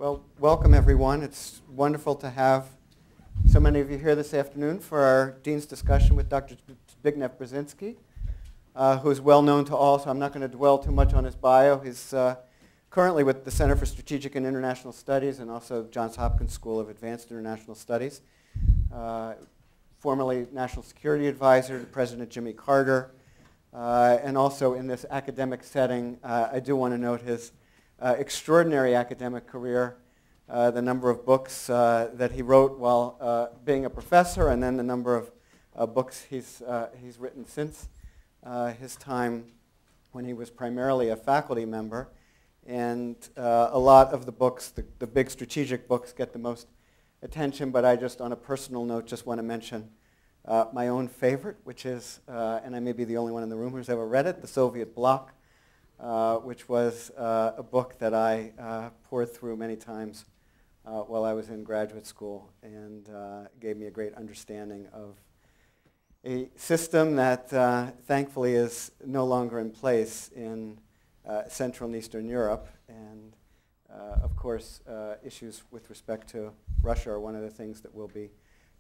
Well, welcome everyone. It's wonderful to have so many of you here this afternoon for our Dean's discussion with Dr. Zbigniew Brzezinski, who is well known to all, so I'm not going to dwell too much on his bio. He's currently with the Center for Strategic and International Studies and also Johns Hopkins School of Advanced International Studies. Formerly National Security Advisor to President Jimmy Carter. And also in this academic setting, I do want to note his extraordinary academic career, the number of books that he wrote while being a professor, and then the number of books he's written since his time when he was primarily a faculty member. And a lot of the books, the big strategic books, get the most attention, but I just, on a personal note, just want to mention my own favorite, which is, and I may be the only one in the room who's ever read it, The Soviet Bloc, which was a book that I poured through many times while I was in graduate school, and gave me a great understanding of a system that thankfully is no longer in place in Central and Eastern Europe. And of course, issues with respect to Russia are one of the things that we'll be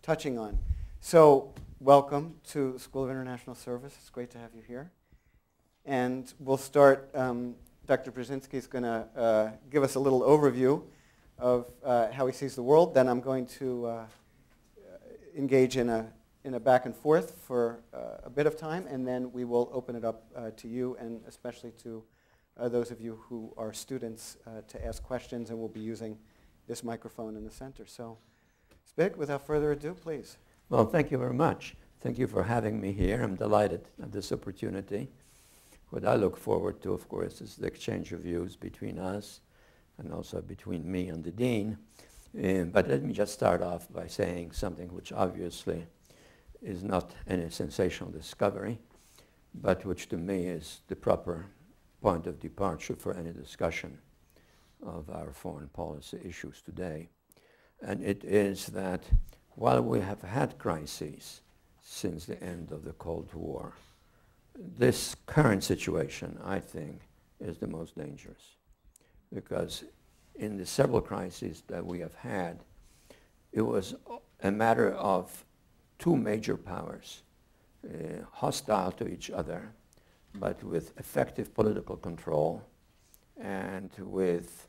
touching on. So welcome to the School of International Service. It's great to have you here. And we'll start, Dr. Brzezinski is going to give us a little overview of how he sees the world. Then I'm going to engage in a back and forth for a bit of time, and then we will open it up to you, and especially to those of you who are students to ask questions, and we'll be using this microphone in the center. So, Zbig, without further ado, please. Well, thank you very much. Thank you for having me here. I'm delighted at this opportunity. What I look forward to, of course, is the exchange of views between us and also between me and the Dean. But let me just start off by saying something which obviously is not any sensational discovery, but which to me is the proper point of departure for any discussion of our foreign policy issues today. And it is that while we have had crises since the end of the Cold War, this current situation, I think, is the most dangerous. Because in the several crises that we have had, it was a matter of two major powers, hostile to each other, but with effective political control and with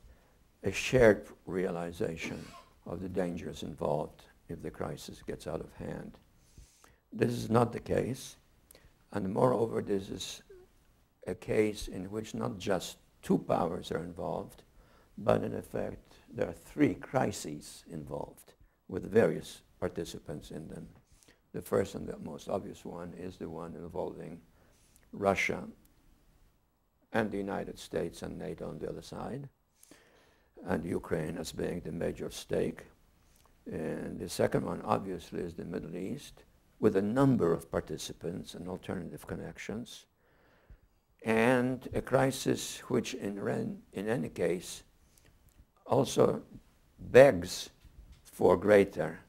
a shared realization of the dangers involved if the crisis gets out of hand. This is not the case, and moreover, this is a case in which not just two powers are involved, but in effect, there are three crises involved with various participants in them. The first and the most obvious one is the one involving Russia and the United States and NATO on the other side, and Ukraine as being the major stake. And the second one, obviously, is the Middle East, with a number of participants and alternative connections, and a crisis which, in any case, also begs for greater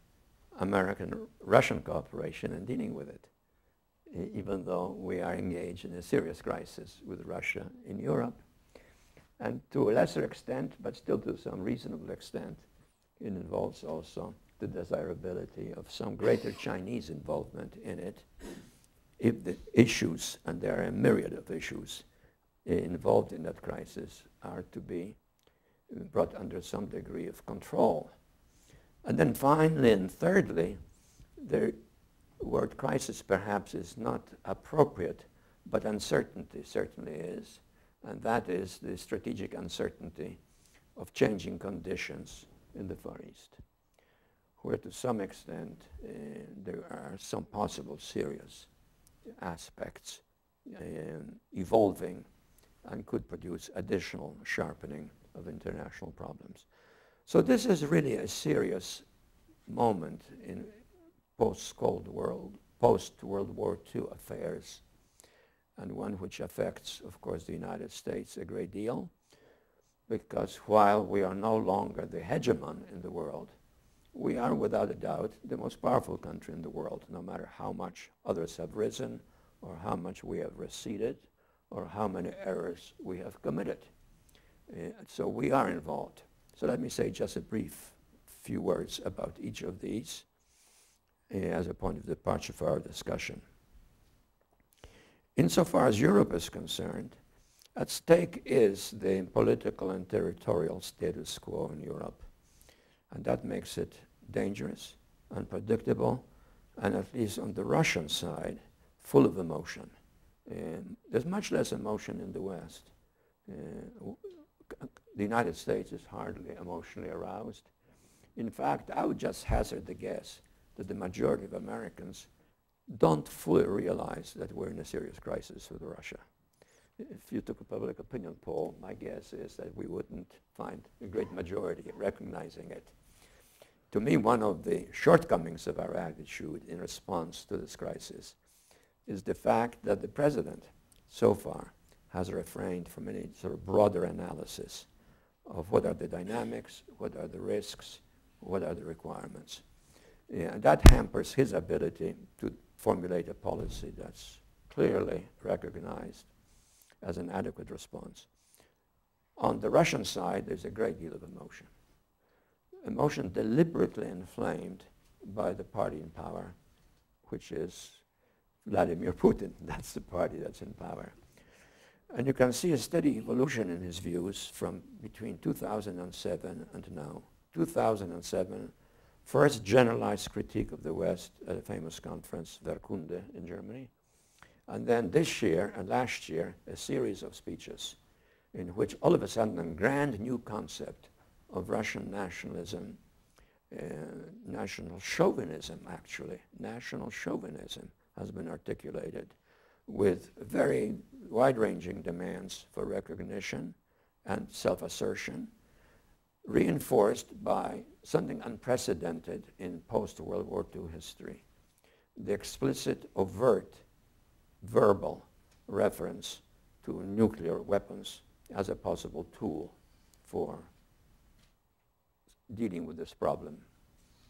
American-Russian cooperation in dealing with it, even though we are engaged in a serious crisis with Russia in Europe. And to a lesser extent, but still to some reasonable extent, it involves also the desirability of some greater Chinese involvement in it if the issues, and there are a myriad of issues involved in that crisis, are to be brought under some degree of control. And then finally and thirdly, the word crisis perhaps is not appropriate, but uncertainty certainly is, and that is the strategic uncertainty of changing conditions in the Far East, where to some extent there are some possible serious aspects evolving and could produce additional sharpening of international problems. So this is really a serious moment in post-Cold World, post-World War II affairs, and one which affects, of course, the United States a great deal, because while we are no longer the hegemon in the world, we are without a doubt the most powerful country in the world, no matter how much others have risen, or how much we have receded, or how many errors we have committed. So we are involved. So let me say just a brief few words about each of these as a point of departure for our discussion. Insofar as Europe is concerned, at stake is the political and territorial status quo in Europe. And that makes it dangerous, unpredictable, and at least on the Russian side, full of emotion. There's much less emotion in the West. The United States is hardly emotionally aroused. In fact, I would just hazard the guess that the majority of Americans don't fully realize that we're in a serious crisis with Russia. If you took a public opinion poll, my guess is that we wouldn't find a great majority recognizing it. To me, one of the shortcomings of our attitude in response to this crisis is the fact that the president, so far, has refrained from any sort of broader analysis of what are the dynamics, what are the risks, what are the requirements. And that hampers his ability to formulate a policy that's clearly recognized as an adequate response. On the Russian side, there's a great deal of emotion. Emotion deliberately inflamed by the party in power, which is Vladimir Putin. That's the party that's in power. And you can see a steady evolution in his views from between 2007 and now. 2007, first generalized critique of the West at a famous conference, Verkunde in Germany. And then this year and last year, a series of speeches in which all of a sudden a grand new concept of Russian nationalism, national chauvinism actually, national chauvinism has been articulated with very wide-ranging demands for recognition and self-assertion, reinforced by something unprecedented in post-World War II history, the explicit, overt, verbal reference to nuclear weapons as a possible tool for dealing with this problem,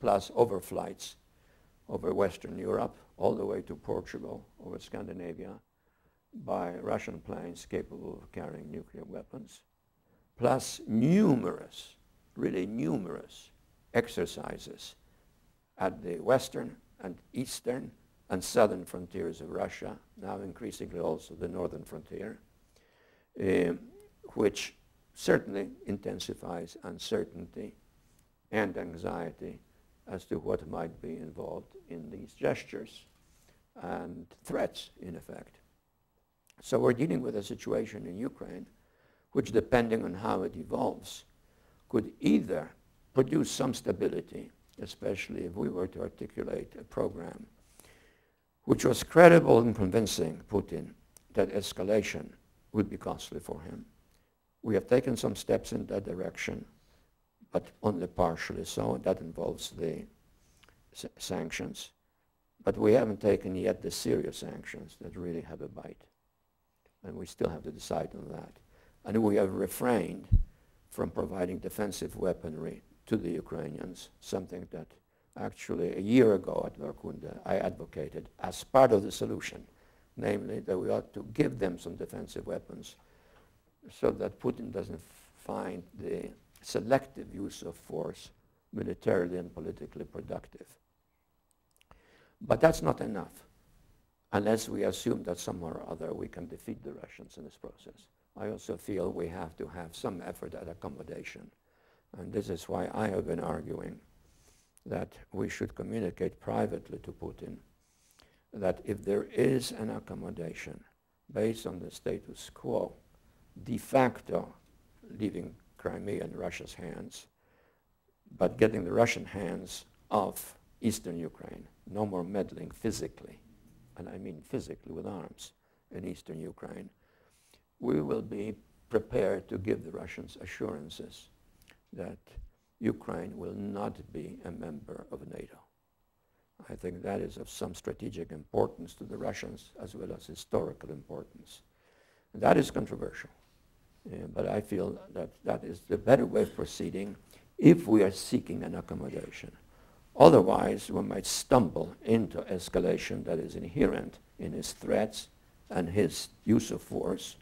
plus overflights over Western Europe, all the way to Portugal, over Scandinavia, by Russian planes capable of carrying nuclear weapons, plus numerous, really numerous exercises at the western and eastern and southern frontiers of Russia, now increasingly also the northern frontier, which certainly intensifies uncertainty and anxiety as to what might be involved in these gestures and threats, in effect. So we're dealing with a situation in Ukraine which, depending on how it evolves, could either produce some stability, especially if we were to articulate a program which was credible in convincing Putin that escalation would be costly for him. We have taken some steps in that direction, but only partially so. That involves the sanctions. But we haven't taken yet the serious sanctions that really have a bite. And we still have to decide on that. And we have refrained from providing defensive weaponry to the Ukrainians, something that actually a year ago at Verkunde I advocated as part of the solution, namely that we ought to give them some defensive weapons so that Putin doesn't find the selective use of force militarily and politically productive. But that's not enough unless we assume that somehow or other we can defeat the Russians in this process. I also feel we have to have some effort at accommodation. And this is why I have been arguing that we should communicate privately to Putin that if there is an accommodation based on the status quo, de facto leaving Crimea in Russia's hands, but getting the Russian hands off eastern Ukraine, no more meddling physically, and I mean physically with arms in eastern Ukraine, we will be prepared to give the Russians assurances that Ukraine will not be a member of NATO. I think that is of some strategic importance to the Russians as well as historical importance. And that is controversial, but I feel that that is the better way of proceeding if we are seeking an accommodation. Otherwise, we might stumble into escalation that is inherent in his threats and his use of force,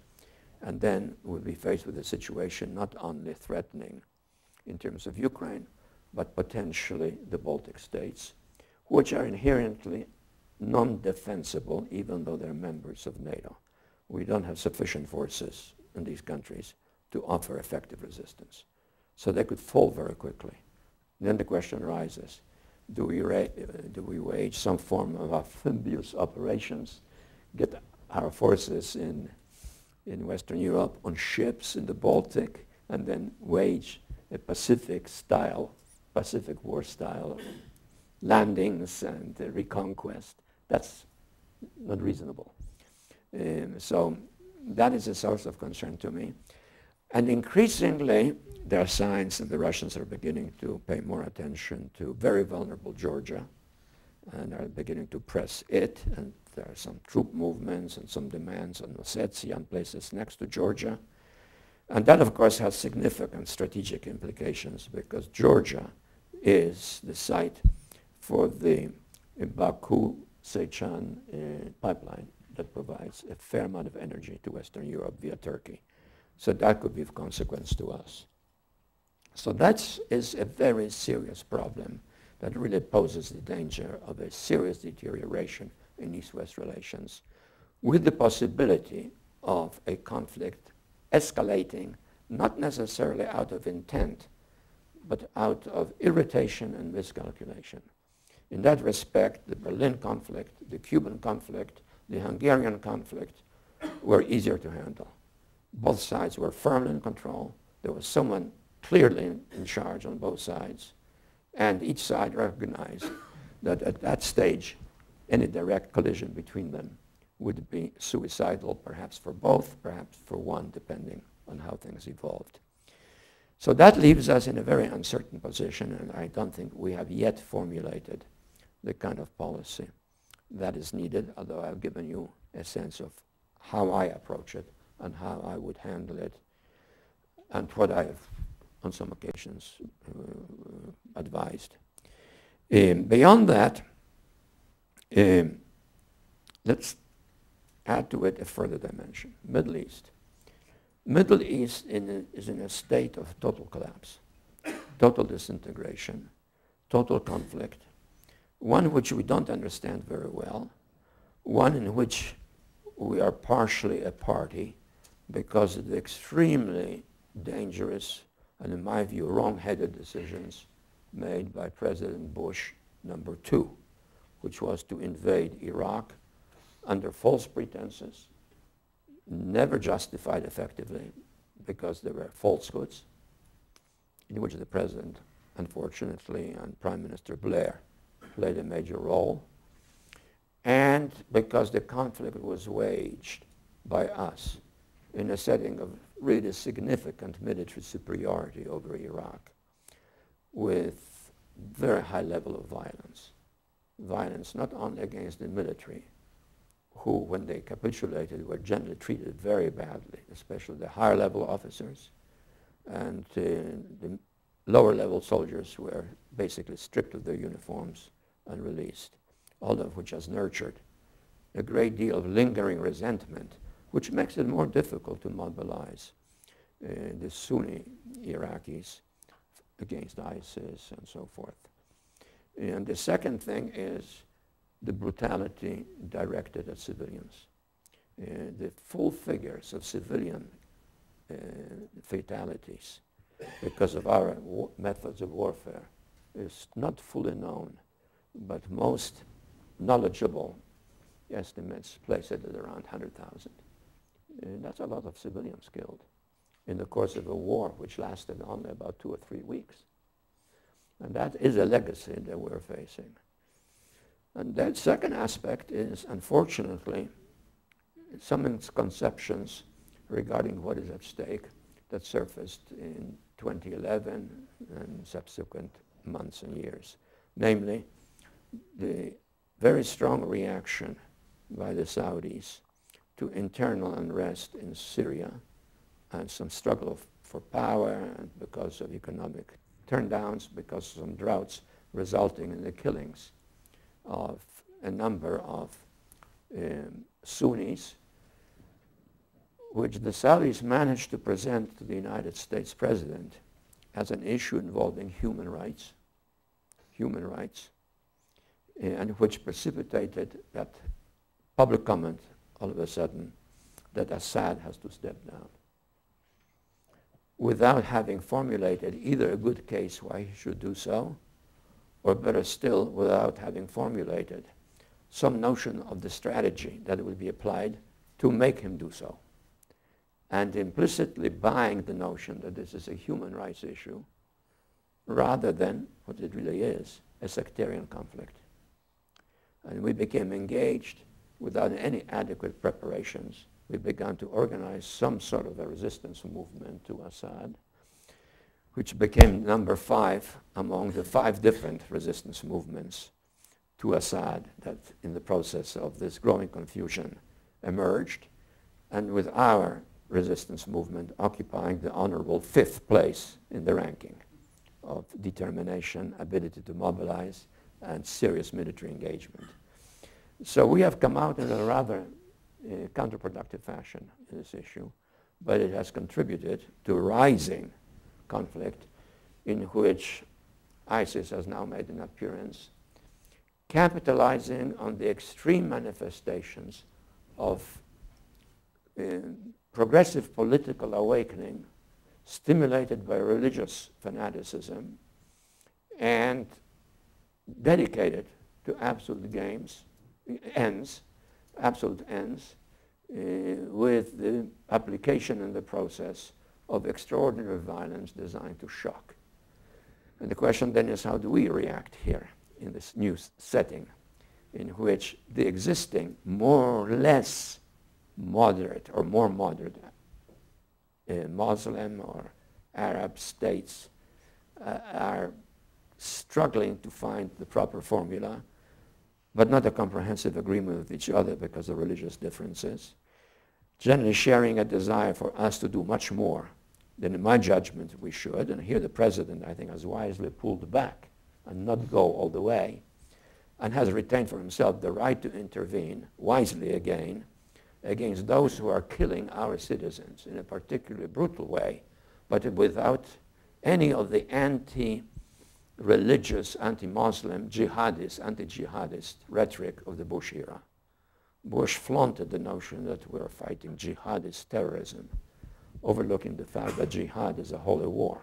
and then we'll be faced with a situation not only threatening in terms of Ukraine, but potentially the Baltic states, which are inherently non-defensible even though they're members of NATO. We don't have sufficient forces in these countries to offer effective resistance. So they could fall very quickly. Then the question arises, do we wage some form of amphibious operations, get our forces in Western Europe on ships in the Baltic, and then wage a Pacific War style landings and reconquest? That's not reasonable. So that is a source of concern to me. And increasingly, there are signs that the Russians are beginning to pay more attention to very vulnerable Georgia and are beginning to press it. And there are some troop movements and some demands on Ossetia and places next to Georgia. And that, of course, has significant strategic implications because is the site for the Baku-Sechan pipeline that provides a fair amount of energy to Western Europe via Turkey. So that could be of consequence to us. So that is a very serious problem that really poses the danger of a serious deterioration in East-West relations, with the possibility of a conflict escalating, not necessarily out of intent, but out of irritation and miscalculation. In that respect, the Berlin conflict, the Cuban conflict, the Hungarian conflict were easier to handle. Both sides were firmly in control. There was someone clearly in charge on both sides. And each side recognized that at that stage, any direct collision between them would be suicidal, perhaps for both, perhaps for one, depending on how things evolved. So that leaves us in a very uncertain position, and I don't think we have yet formulated the kind of policy that is needed, although I've given you a sense of how I approach it and how I would handle it, and what I have, on some occasions, advised. Beyond that, let's add to it a further dimension, Middle East. Middle East is in a state of total collapse, total disintegration, total conflict, one which we don't understand very well, one in which we are partially a party because of the extremely dangerous and, in my view, wrong-headed decisions made by President Bush #2, which was to invade Iraq under false pretenses, never justified effectively because there were falsehoods, in which the President, unfortunately, and Prime Minister Blair played a major role, and because the conflict was waged by us in a setting of really significant military superiority over Iraq, with very high level of violence. Violence not only against the military, who, when they capitulated, were generally treated very badly, especially the higher level officers, and the lower level soldiers were basically stripped of their uniforms and released, all of which has nurtured a great deal of lingering resentment, which makes it more difficult to mobilize the Sunni Iraqis against ISIS and so forth. And the second thing is the brutality directed at civilians. The full figures of civilian fatalities because of our methods of warfare is not fully known, but most knowledgeable estimates place it at around 100,000. That's a lot of civilians killed in the course of a war which lasted only about 2 or 3 weeks. And that is a legacy that we're facing. And that second aspect is, unfortunately, some misconceptions regarding what is at stake that surfaced in 2011 and subsequent months and years. Namely, the very strong reaction by the Saudis to internal unrest in Syria and some struggle for power and because of economic turndowns, because of some droughts resulting in the killings of a number of Sunnis, which the Saudis managed to present to the United States president as an issue involving human rights, and which precipitated that public comment all of a sudden that Assad has to step down, without having formulated either a good case why he should do so, or better still, without having formulated some notion of the strategy that would be applied to make him do so, and implicitly buying the notion that this is a human rights issue rather than what it really is, a sectarian conflict. And we became engaged without any adequate preparations. We began to organize some sort of a resistance movement to Assad, which became number 5 among the 5 different resistance movements to Assad that in the process of this growing confusion emerged, and with our resistance movement occupying the honorable 5th place in the ranking of determination, ability to mobilize, and serious military engagement. So we have come out in a rather counterproductive fashion in this issue, but it has contributed to a rising conflict in which ISIS has now made an appearance, capitalizing on the extreme manifestations of progressive political awakening stimulated by religious fanaticism and dedicated to absolute ends, with the application and the process of extraordinary violence designed to shock. And the question then is, how do we react here in this new setting in which the existing more or less moderate or more moderate Muslim or Arab states are struggling to find the proper formula, but not a comprehensive agreement with each other because of religious differences, generally sharing a desire for us to do much more than in my judgment we should. And here the president, I think, has wisely pulled back and not go all the way, and has retained for himself the right to intervene wisely again against those who are killing our citizens in a particularly brutal way, but without any of the anti-religious, anti-Muslim, jihadist, anti-jihadist rhetoric of the Bush era. Bush flaunted the notion that we're fighting jihadist terrorism, overlooking the fact that jihad is a holy war,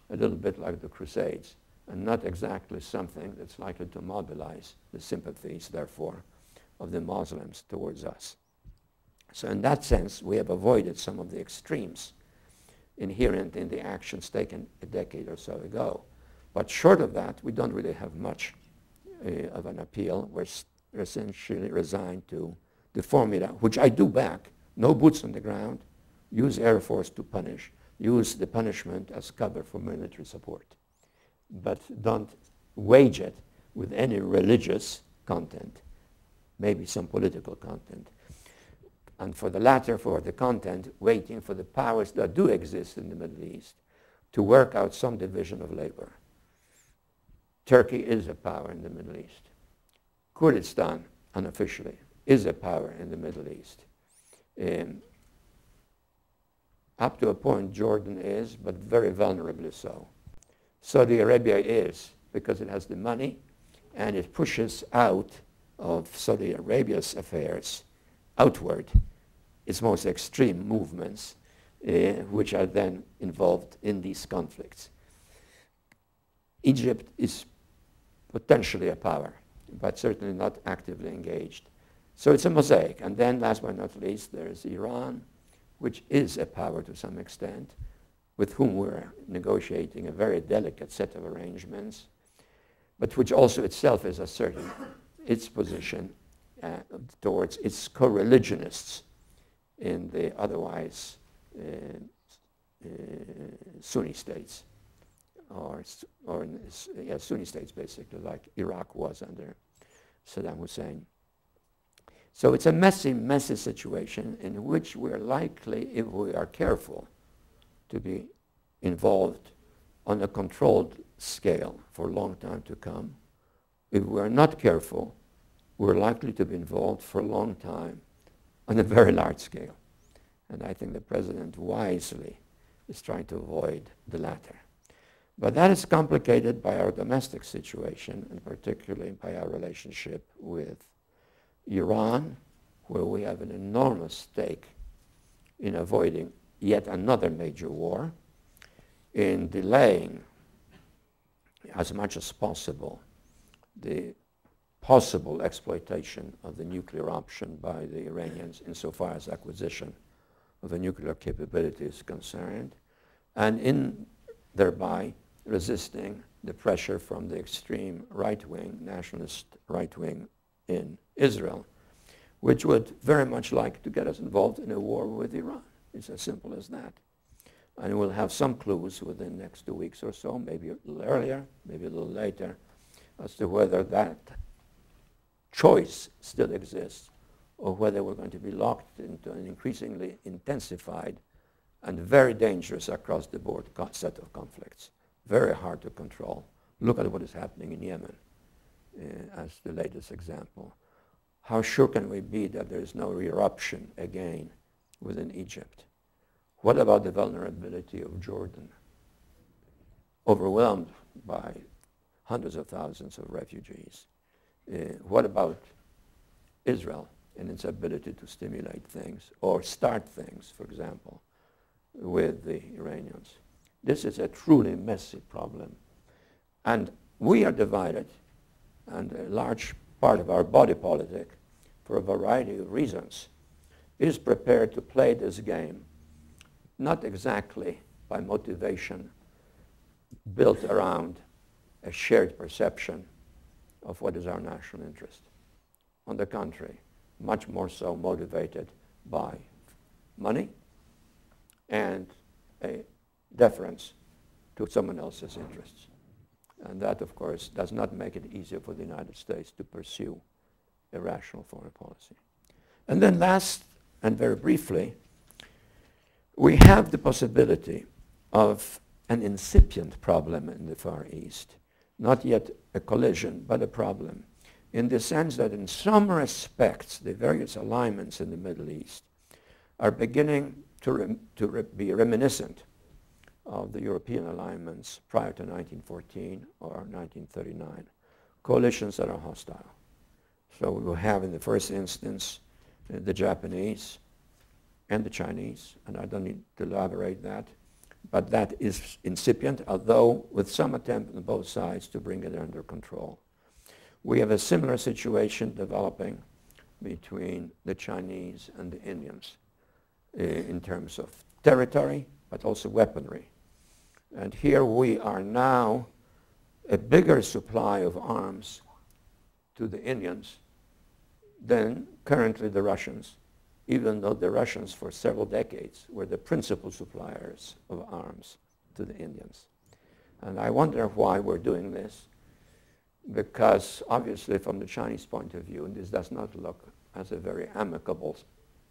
a little bit like the Crusades, and not exactly something that's likely to mobilize the sympathies, therefore, of the Muslims towards us. So in that sense, we have avoided some of the extremes inherent in the actions taken a decade or so ago. But short of that, we don't really have much of an appeal. We're essentially resigned to the formula, which I do back: no boots on the ground, use Air Force to punish, use the punishment as cover for military support, but don't wage it with any religious content, maybe some political content. And for the latter, for the content, waiting for the powers that do exist in the Middle East to work out some division of labor. Turkey is a power in the Middle East. Kurdistan, unofficially, is a power in the Middle East. Up to a point, Jordan is, but very vulnerably so. Saudi Arabia is, because it has the money, and it pushes out of Saudi Arabia's affairs outward its most extreme movements, which are then involved in these conflicts. Egypt is potentially a power, but certainly not actively engaged. So it's a mosaic. And then, last but not least, there is Iran, which is a power to some extent, with whom we're negotiating a very delicate set of arrangements, but which also itself is asserting its position towards its co-religionists in the otherwise Sunni states, or Sunni states basically, like Iraq was under Saddam Hussein. So it's a messy, messy situation in which we're likely, if we are careful, to be involved on a controlled scale for a long time to come. If we're not careful, we're likely to be involved for a long time on a very large scale. And I think the president wisely is trying to avoid the latter. But that is complicated by our domestic situation, and particularly by our relationship with Iran, where we have an enormous stake in avoiding yet another major war, in delaying as much as possible the possible exploitation of the nuclear option by the Iranians insofar as acquisition of a nuclear capability is concerned, and in thereby resisting the pressure from the extreme right-wing, nationalist right-wing in Israel, which would very much like to get us involved in a war with Iran. It's as simple as that. And we'll have some clues within the next 2 weeks or so, maybe a little earlier, maybe a little later, as to whether that choice still exists or whether we're going to be locked into an increasingly intensified and very dangerous across-the-board set of conflicts, very hard to control. Look at what is happening in Yemen as the latest example. How sure can we be that there is no eruption again within Egypt? What about the vulnerability of Jordan, overwhelmed by hundreds of thousands of refugees? What about Israel and its ability to stimulate things or start things, for example, with the Iranians? This is a truly messy problem. And we are divided, and a large part of our body politic, for a variety of reasons, is prepared to play this game, not exactly by motivation built around a shared perception of what is our national interest. On the contrary, much more so motivated by money and a deference to someone else's interests. And that, of course, does not make it easier for the United States to pursue a rational foreign policy. And then last, and very briefly, we have the possibility of an incipient problem in the Far East. Not yet a collision, but a problem, in the sense that in some respects, the various alignments in the Middle East are beginning to be reminiscent of the European alignments prior to 1914 or 1939, coalitions that are hostile. So we will have in the first instance the Japanese and the Chinese, and I don't need to elaborate that, but that is incipient, although with some attempt on both sides to bring it under control. We have a similar situation developing between the Chinese and the Indians in terms of territory, but also weaponry. And here we are now a bigger supply of arms to the Indians than currently the Russians, even though the Russians for several decades were the principal suppliers of arms to the Indians. And I wonder why we're doing this, because obviously from the Chinese point of view, this does not look as a very amicable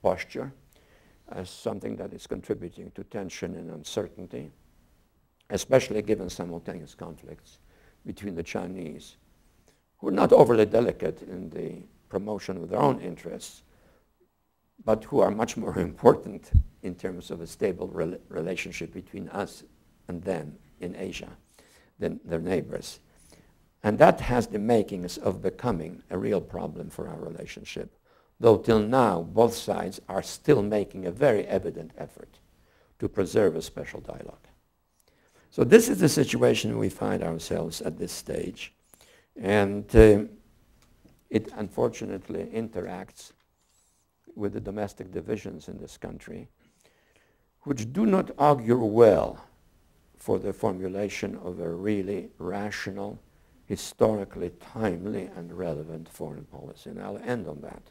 posture, as something that is contributing to tension and uncertainty, especially given simultaneous conflicts between the Chinese, who are not overly delicate in the promotion of their own interests, but who are much more important in terms of a stable relationship between us and them in Asia than their neighbors. And that has the makings of becoming a real problem for our relationship, though till now both sides are still making a very evident effort to preserve a special dialogue. So this is the situation we find ourselves at this stage, and it unfortunately interacts with the domestic divisions in this country, which do not augur well for the formulation of a really rational, historically timely and relevant foreign policy. And I'll end on that.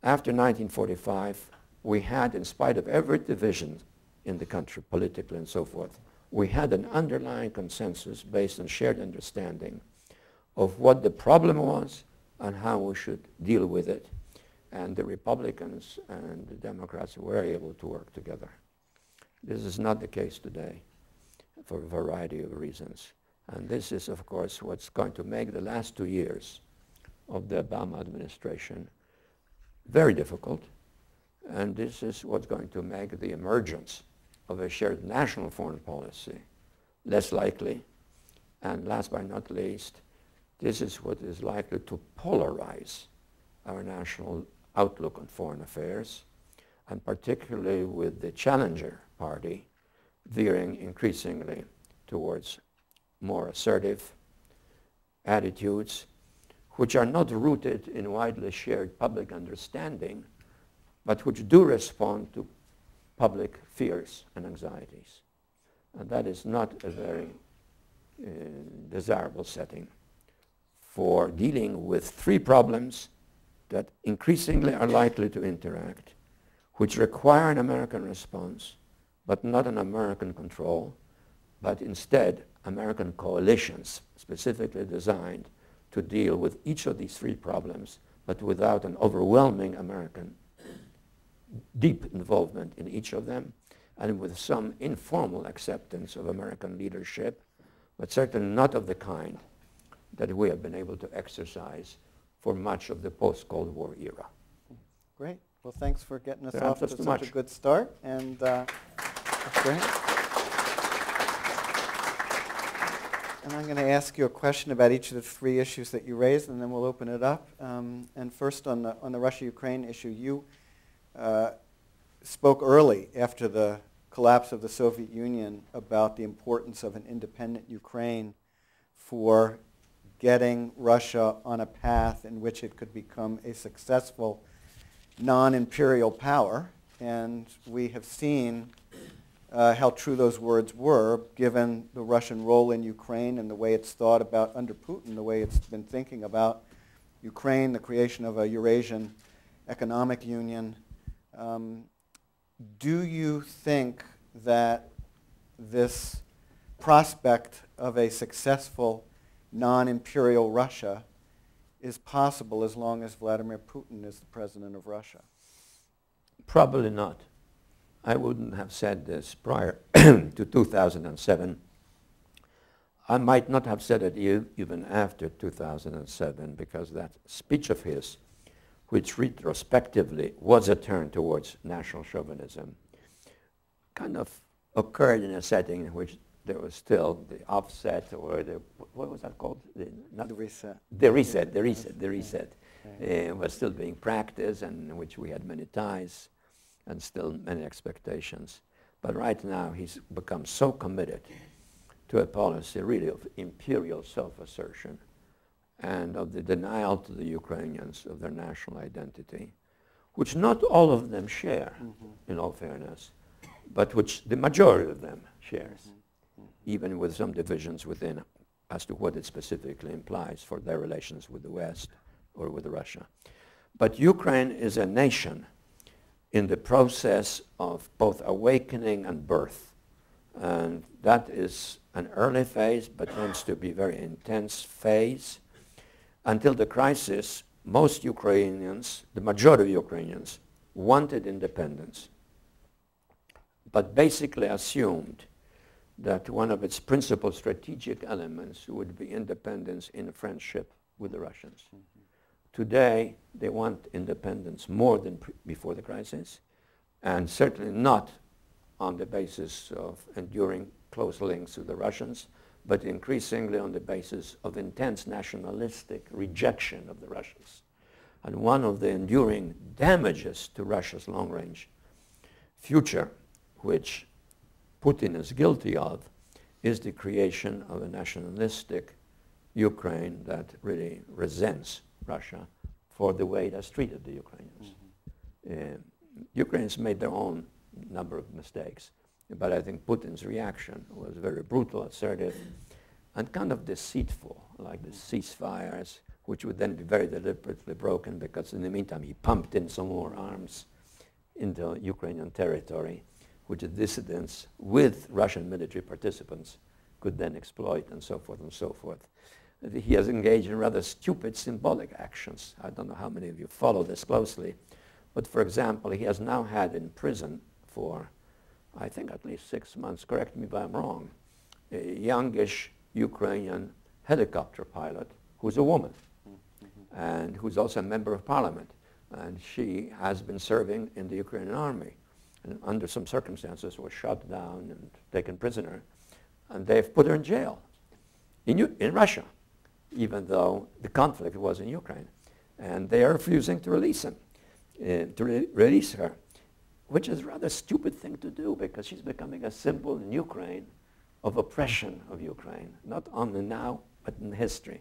After 1945, we had, in spite of every division in the country, politically and so forth, we had an underlying consensus based on shared understanding of what the problem was and how we should deal with it. And the Republicans and the Democrats were able to work together. This is not the case today for a variety of reasons. And this is, of course, what's going to make the last 2 years of the Obama administration very difficult. And this is what's going to make the emergence of a shared national foreign policy less likely And last but not least, this is what is likely to polarize our national outlook on foreign affairs, and particularly with the challenger party veering increasingly towards more assertive attitudes, which are not rooted in widely shared public understanding, but which do respond to public fears and anxieties. And that is not a very desirable setting for dealing with three problems that increasingly are likely to interact, which require an American response, but not an American control, but instead American coalitions specifically designed to deal with each of these three problems, but without an overwhelming American deep involvement in each of them, and with some informal acceptance of American leadership, but certainly not of the kind that we have been able to exercise for much of the post-Cold War era. Great. Well, thanks for getting us Perhaps off to such a good start. And that's great. And I'm going to ask you a question about each of the three issues that you raised, and then we'll open it up. And first, on the Russia-Ukraine issue, you spoke early after the collapse of the Soviet Union about the importance of an independent Ukraine for getting Russia on a path in which it could become a successful non-imperial power. And we have seen how true those words were, given the Russian role in Ukraine and the way it's thought about under Putin, the way it's been thinking about Ukraine, the creation of a Eurasian economic union. Do you think that this prospect of a successful non-imperial Russia is possible as long as Vladimir Putin is the president of Russia? Probably not. I wouldn't have said this prior to 2007. I might not have said it even after 2007, because that speech of his, which retrospectively was a turn towards national chauvinism, kind of occurred in a setting in which there was still the offset, or the, what was that called? The reset. The reset was still being practiced, and in which we had many ties and still many expectations. But right now he's become so committed to a policy really of imperial self-assertion and of the denial to the Ukrainians of their national identity, which not all of them share, in all fairness, but which the majority of them shares, even with some divisions within as to what it specifically implies for their relations with the West or with Russia. But Ukraine is a nation in the process of both awakening and birth. And that is an early phase, but tends to be a very intense phase. Until the crisis, most Ukrainians, the majority of Ukrainians, wanted independence, but basically assumed that one of its principal strategic elements would be independence in friendship with the Russians. Today, they want independence more than before the crisis, and certainly not on the basis of enduring close links with the Russians, but increasingly on the basis of intense nationalistic rejection of the Russians. And one of the enduring damages to Russia's long-range future, which Putin is guilty of, is the creation of a nationalistic Ukraine that really resents Russia for the way it has treated the Ukrainians. Ukrainians made their own number of mistakes, but I think Putin's reaction was very brutal, assertive, and kind of deceitful, like the ceasefires, which would then be very deliberately broken, because in the meantime he pumped in some more arms into Ukrainian territory, which the dissidents with Russian military participants could then exploit, and so forth and so forth. He has engaged in rather stupid symbolic actions. I don't know how many of you follow this closely, but for example, he has now had in prison for, I think, at least 6 months, correct me if I'm wrong, a youngish Ukrainian helicopter pilot who's a woman and who's also a member of parliament. And she has been serving in the Ukrainian army, and under some circumstances was shot down and taken prisoner. And they've put her in jail in Russia, even though the conflict was in Ukraine. And they are refusing to release him, release her, which is a rather stupid thing to do because she's becoming a symbol in Ukraine of oppression of Ukraine, not only now, but in history.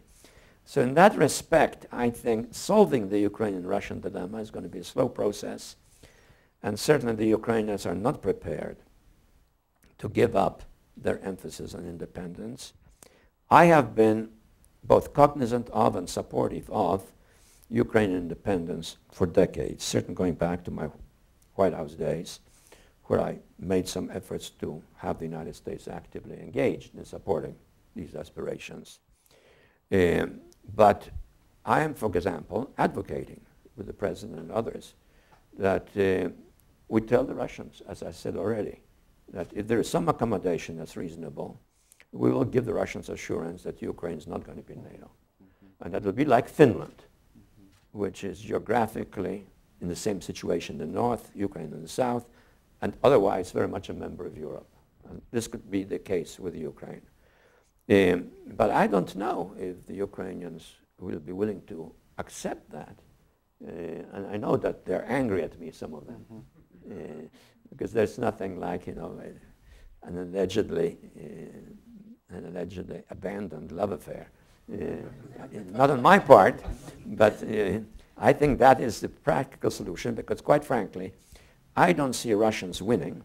So in that respect, I think solving the Ukrainian-Russian dilemma is going to be a slow process, and certainly the Ukrainians are not prepared to give up their emphasis on independence. I have been both cognizant of and supportive of Ukrainian independence for decades, certainly going back to my White House days, where I made some efforts to have the United States actively engaged in supporting these aspirations. But I am, for example, advocating with the President and others that we tell the Russians, as I said already, that if there is some accommodation that's reasonable, we will give the Russians assurance that Ukraine is not going to be in NATO. And that will be like Finland, which is geographically in the same situation in the north, Ukraine in the south, and otherwise very much a member of Europe. And this could be the case with Ukraine. But I don't know if the Ukrainians will be willing to accept that. And I know that they're angry at me, some of them, because there's nothing like, you know, an allegedly abandoned love affair. Not on my part, but I think that is the practical solution because, quite frankly, I don't see Russians winning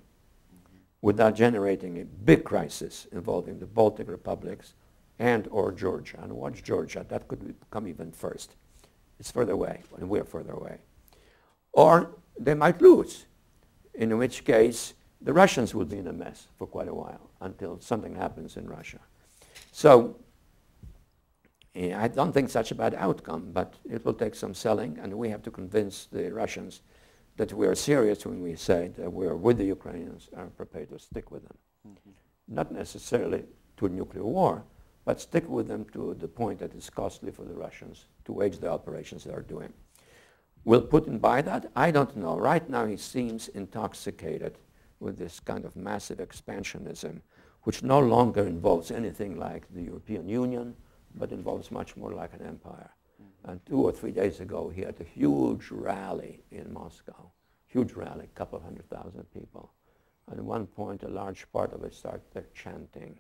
without generating a big crisis involving the Baltic republics and or Georgia. And watch Georgia, that could come even first. It's further away, and we're further away. Or they might lose, in which case the Russians will be in a mess for quite a while until something happens in Russia. So I don't think such a bad outcome, but it will take some selling, and we have to convince the Russians that we are serious when we say that we are with the Ukrainians and are prepared to stick with them. Not necessarily to a nuclear war, but stick with them to the point that it's costly for the Russians to wage the operations they are doing. Will Putin buy that? I don't know. Right now he seems intoxicated with this kind of massive expansionism, which no longer involves anything like the European Union, but involves much more like an empire. And 2 or 3 days ago, he had a huge rally in Moscow, huge rally, a couple of 100,000 people. And at one point, a large part of it started chanting,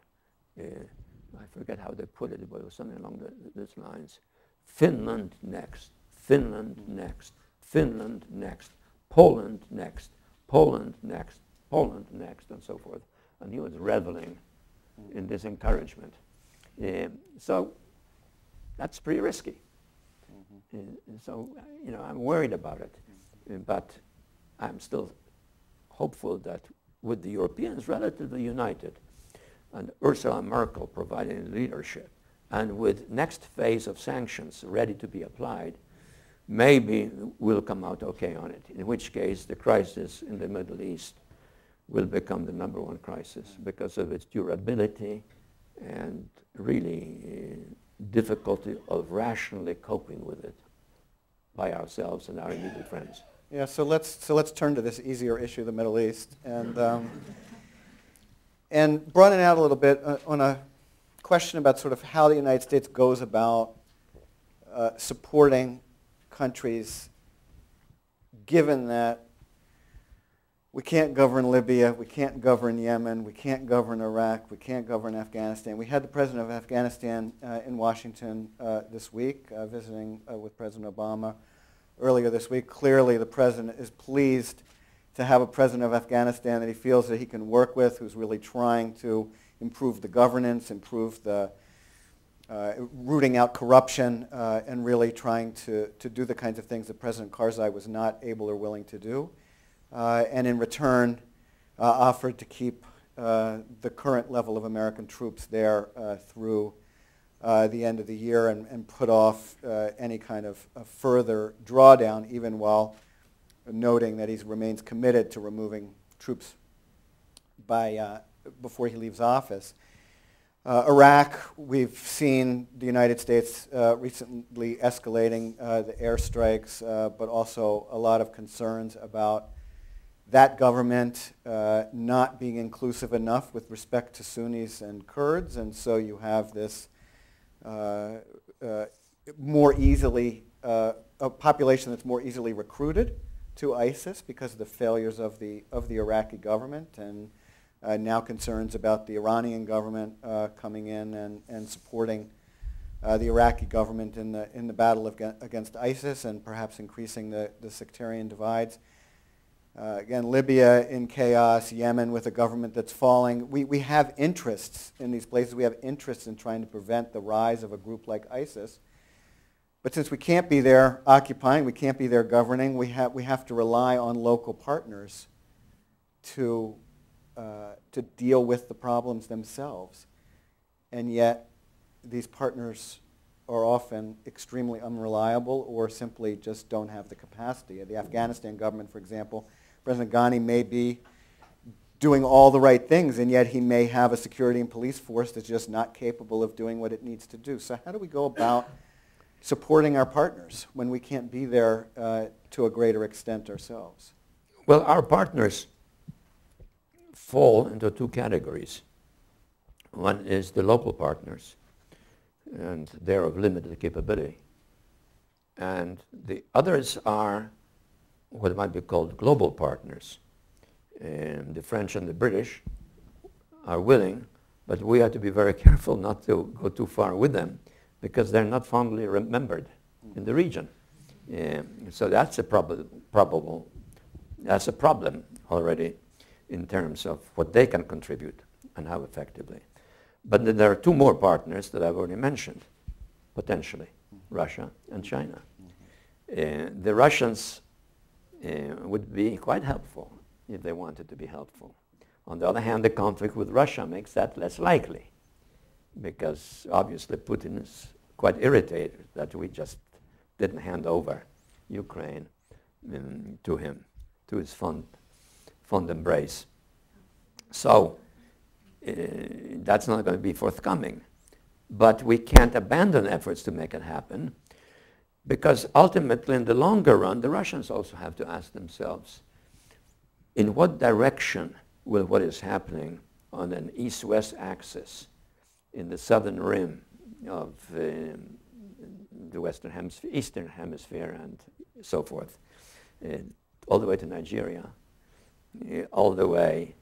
I forget how they put it, but it was something along these lines, Finland next, Finland next, Finland next, Poland next, Poland next, Poland next, and so forth. And he was reveling in this encouragement. So that's pretty risky. So, you know, I'm worried about it. But I'm still hopeful that with the Europeans relatively united and Ursula Merkel providing leadership and with next phase of sanctions ready to be applied, maybe we'll come out okay on it, in which case the crisis in the Middle East will become the #1 crisis because of its durability and really difficulty of rationally coping with it by ourselves and our immediate friends. Yeah, so let's turn to this easier issue, the Middle East, and broaden it out a little bit on a question about sort of how the United States goes about supporting countries, given that we can't govern Libya, we can't govern Yemen, we can't govern Iraq, we can't govern Afghanistan. We had the president of Afghanistan in Washington this week, visiting with President Obama earlier this week. Clearly the president is pleased to have a president of Afghanistan that he feels that he can work with, who's really trying to improve the governance, improve the rooting out corruption, and really trying to do the kinds of things that President Karzai was not able or willing to do. And in return, offered to keep the current level of American troops there through the end of the year and put off any kind of further drawdown, even while noting that he remains committed to removing troops before he leaves office. Iraq, we've seen the United States recently escalating the airstrikes, but also a lot of concerns about that government not being inclusive enough with respect to Sunnis and Kurds, and so you have this more easily, a population that's more easily recruited to ISIS because of the failures of the Iraqi government, and now concerns about the Iranian government coming in and supporting the Iraqi government in the battle against ISIS, and perhaps increasing the sectarian divides. Again, Libya in chaos, Yemen with a government that's falling. We have interests in these places. We have interests in trying to prevent the rise of a group like ISIS. But since we can't be there occupying, we can't be there governing, we have to rely on local partners to deal with the problems themselves. And yet, these partners are often extremely unreliable or simply just don't have the capacity. The Afghanistan government, for example, President Ghani may be doing all the right things, and yet he may have a security and police force that's just not capable of doing what it needs to do. So how do we go about supporting our partners when we can't be there to a greater extent ourselves? Well, our partners fall into two categories. One is the local partners, and they're of limited capability. And the others are what might be called global partners. And the French and the British are willing, but we have to be very careful not to go too far with them, because they're not fondly remembered in the region. So that's a that's a problem already in terms of what they can contribute and how effectively. But then there are two more partners that I've already mentioned, potentially, Russia and China. The Russians would be quite helpful if they wanted to be helpful. On the other hand, the conflict with Russia makes that less likely, because obviously Putin is quite irritated that we just didn't hand over Ukraine to him, to his fond embrace. So that's not going to be forthcoming. But we can't abandon efforts to make it happen, because ultimately, in the longer run, the Russians also have to ask themselves, in what direction will what is happening on an east-west axis in the southern rim of the eastern hemisphere and so forth, all the way to Nigeria, all the way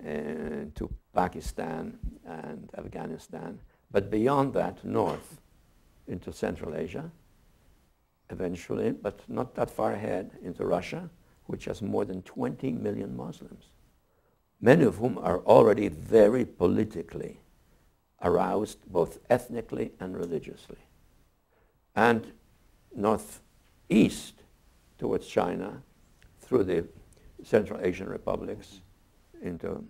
to Pakistan and Afghanistan, but beyond that, north into Central Asia, eventually, but not that far ahead, into Russia, which has more than 20 million Muslims, many of whom are already very politically aroused, both ethnically and religiously. And northeast towards China, through the Central Asian republics, into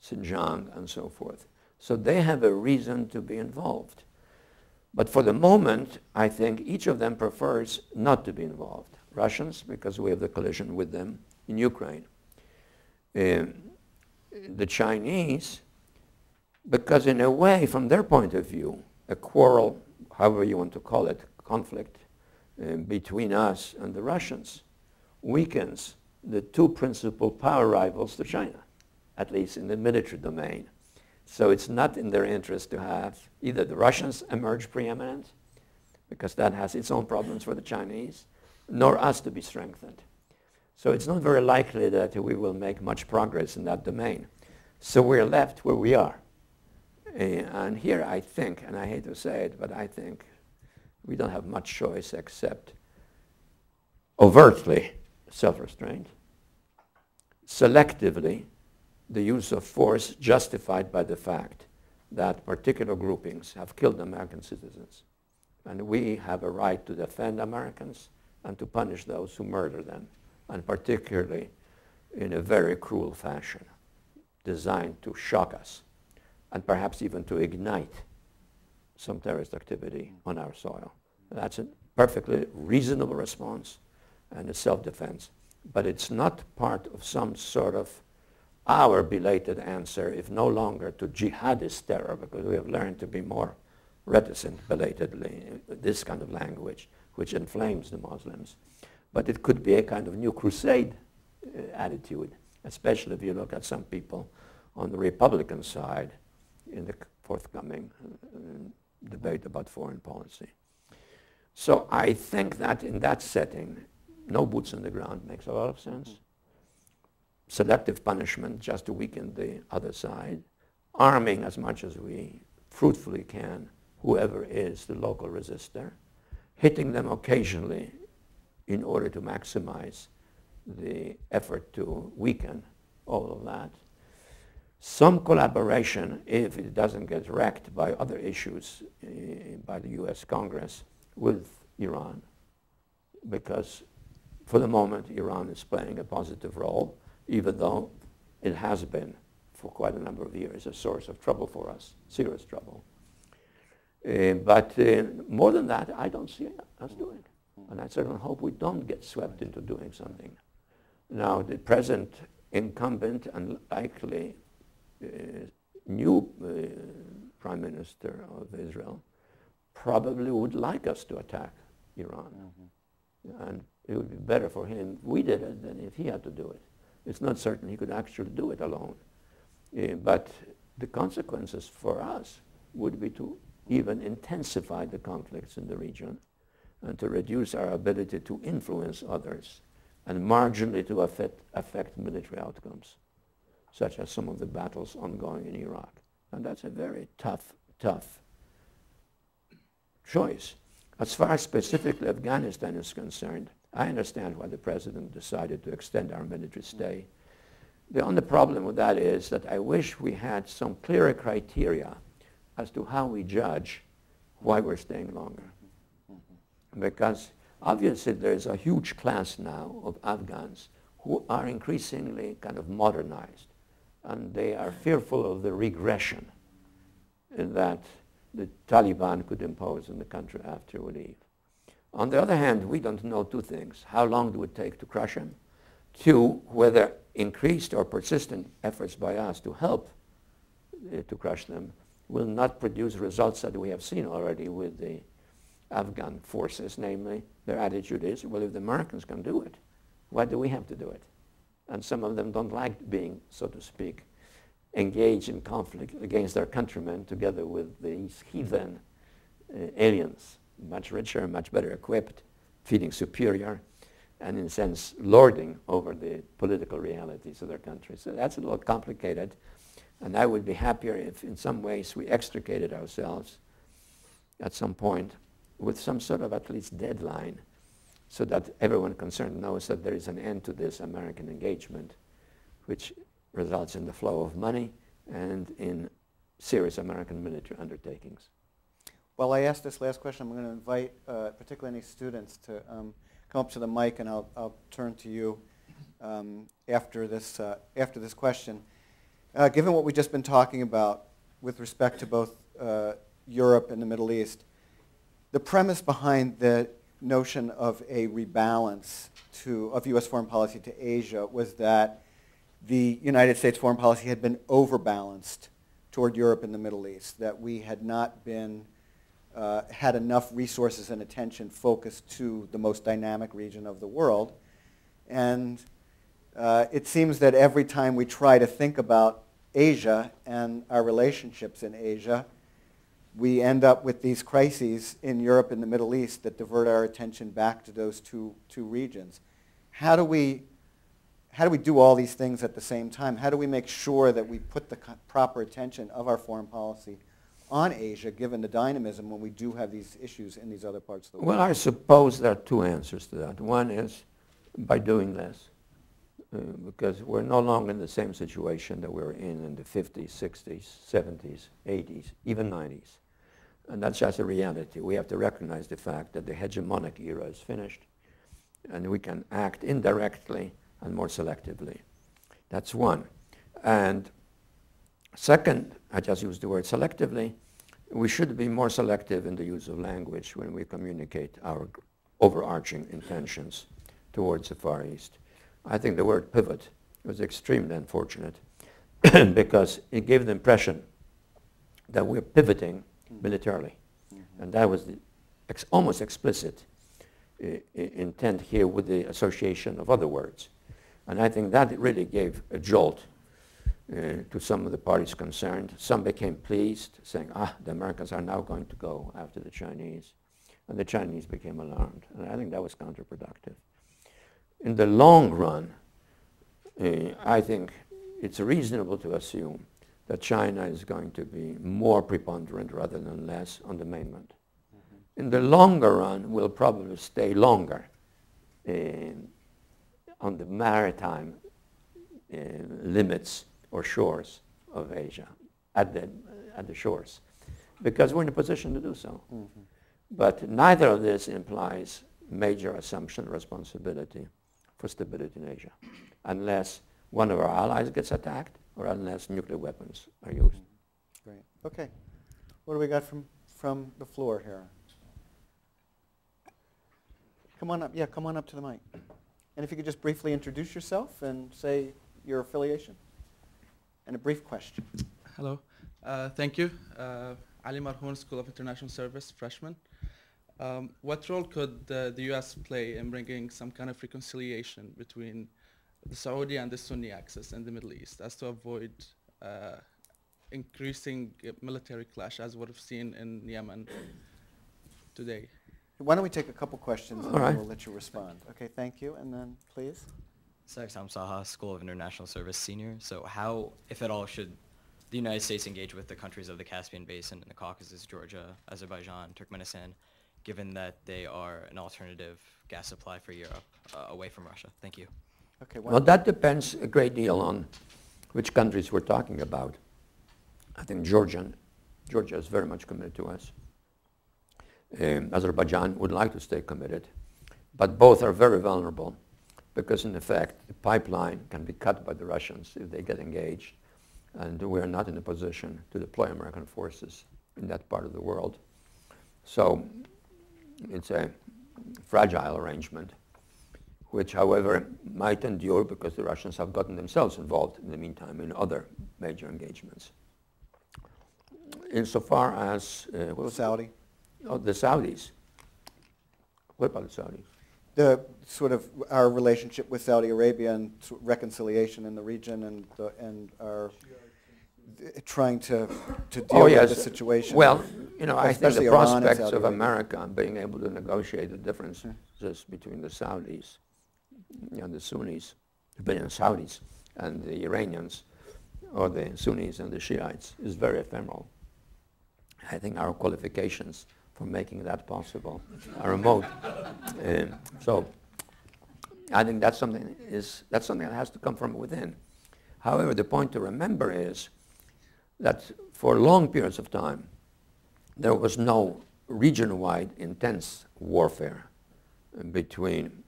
Xinjiang and so forth. So they have a reason to be involved. But for the moment, I think each of them prefers not to be involved. Russians, because we have the collision with them in Ukraine. The Chinese, because in a way, from their point of view, a quarrel, however you want to call it, conflict between us and the Russians weakens the two principal power rivals to China, at least in the military domain. So it's not in their interest to have either the Russians emerge preeminent, because that has its own problems for the Chinese, nor us to be strengthened. So it's not very likely that we will make much progress in that domain. So we're left where we are. And here I think, and I hate to say it, but I think we don't have much choice except overtly self-restraint, selectively the use of force justified by the fact that particular groupings have killed American citizens. And we have a right to defend Americans and to punish those who murder them, and particularly in a very cruel fashion, designed to shock us, and perhaps even to ignite some terrorist activity on our soil. That's a perfectly reasonable response and a self-defense. But it's not part of some sort of our belated answer, if no longer to jihadist terror, because we have learned to be more reticent belatedly, this kind of language, which inflames the Muslims. But it could be a kind of new crusade attitude, especially if you look at some people on the Republican side in the forthcoming debate about foreign policy. So I think that in that setting, no boots on the ground makes a lot of sense. Selective punishment just to weaken the other side, arming as much as we fruitfully can whoever is the local resistor, hitting them occasionally in order to maximize the effort to weaken all of that. Some collaboration, if it doesn't get wrecked by other issues by the U.S. Congress with Iran, because for the moment Iran is playing a positive role, even though it has been for quite a number of years a source of trouble for us, serious trouble. But more than that, I don't see us doing. And I certainly hope we don't get swept into doing something. Now, the present incumbent and likely new Prime Minister of Israel probably would like us to attack Iran. And it would be better for him if we did it than if he had to do it. It's not certain he could actually do it alone. But the consequences for us would be to even intensify the conflicts in the region and to reduce our ability to influence others and marginally to affect military outcomes, such as some of the battles ongoing in Iraq. And that's a very tough choice. As far as specifically Afghanistan is concerned, I understand why the president decided to extend our military stay. The only problem with that is that I wish we had some clearer criteria as to how we judge why we're staying longer. Because obviously there's a huge class now of Afghans who are increasingly kind of modernized, and they are fearful of the regression that the Taliban could impose in the country after we leave. On the other hand, we don't know two things. How long do it take to crush them? Two, whether increased or persistent efforts by us to help to crush them will not produce results that we have seen already with the Afghan forces, namely their attitude is, well, if the Americans can do it, why do we have to do it? And some of them don't like being, so to speak, engaged in conflict against their countrymen together with these heathen aliens, much richer, much better equipped, feeling superior, and in a sense lording over the political realities of their country. So that's a little complicated, and I would be happier if in some ways we extricated ourselves at some point with some sort of at least deadline so that everyone concerned knows that there is an end to this American engagement, which results in the flow of money and in serious American military undertakings. Well, I asked this last question. I'm going to invite particularly any students to come up to the mic, and I'll turn to you after this question. Given what we've just been talking about with respect to both Europe and the Middle East, the premise behind the notion of a rebalance of U.S. foreign policy to Asia was that the United States foreign policy had been overbalanced toward Europe and the Middle East, that we had not been had enough resources and attention focused to the most dynamic region of the world. And it seems that every time we try to think about Asia and our relationships in Asia, we end up with these crises in Europe and the Middle East that divert our attention back to those two regions. How do we do all these things at the same time? How do we make sure that we put the proper attention of our foreign policy on Asia, given the dynamism when we do have these issues in these other parts of the world? Well, I suppose there are two answers to that. One is by doing less, because we're no longer in the same situation that we were in the 50s, 60s, 70s, 80s, even 90s. And that's just a reality. We have to recognize the fact that the hegemonic era is finished, and we can act indirectly and more selectively. That's one. And second, I just used the word selectively, we should be more selective in the use of language when we communicate our overarching intentions towards the Far East. I think the word pivot was extremely unfortunate because it gave the impression that we're pivoting militarily. And that was the almost explicit intent here with the association of other words. And I think that really gave a jolt to some of the parties concerned. Some became pleased, saying, the Americans are now going to go after the Chinese. And the Chinese became alarmed. And I think that was counterproductive. In the long run, I think it's reasonable to assume that China is going to be more preponderant rather than less on the mainland. Mm-hmm. In the longer run, we'll probably stay longer on the maritime limits or shores of Asia, at the shores, because we're in a position to do so. Mm-hmm. But neither of this implies major assumption of responsibility for stability in Asia, unless one of our allies gets attacked or unless nuclear weapons are used. Great. Okay. What do we got from the floor here? Come on up. Yeah, come on up to the mic. And if you could just briefly introduce yourself and say your affiliation and a brief question. Hello. Thank you. Ali Marhoun, School of International Service, freshman. What role could the U.S. play in bringing some kind of reconciliation between the Saudi and the Sunni axis in the Middle East as to avoid increasing military clash as what we've seen in Yemen today? Why don't we take a couple questions and All right. then we'll let you respond. Okay, thank you. And then, please. Saksam Saha, School of International Service, Senior. So how, if at all, should the United States engage with the countries of the Caspian Basin and the Caucasus, Georgia, Azerbaijan, Turkmenistan, given that they are an alternative gas supply for Europe away from Russia? Thank you. Okay. Well, that depends a great deal on which countries we're talking about. I think Georgia is very much committed to us. Azerbaijan would like to stay committed, but both are very vulnerable because, in effect, the pipeline can be cut by the Russians if they get engaged, and we are not in a position to deploy American forces in that part of the world. So it's a fragile arrangement, which, however, might endure because the Russians have gotten themselves involved in the meantime in other major engagements. Insofar as Saudi. Oh, the Saudis. What about the Saudis? The sort of our relationship with Saudi Arabia and reconciliation in the region and our trying to deal with the situation. Well, you know, I think the Especially Iran and prospects Saudi of Arabia. America being able to negotiate the differences between the Saudis and the Sunnis, between the Saudis and the Iranians, or the Sunnis and the Shiites, is very ephemeral. I think our qualifications for making that possible are remote. So I think that's something that has to come from within. However, the point to remember is that for long periods of time, there was no region-wide intense warfare between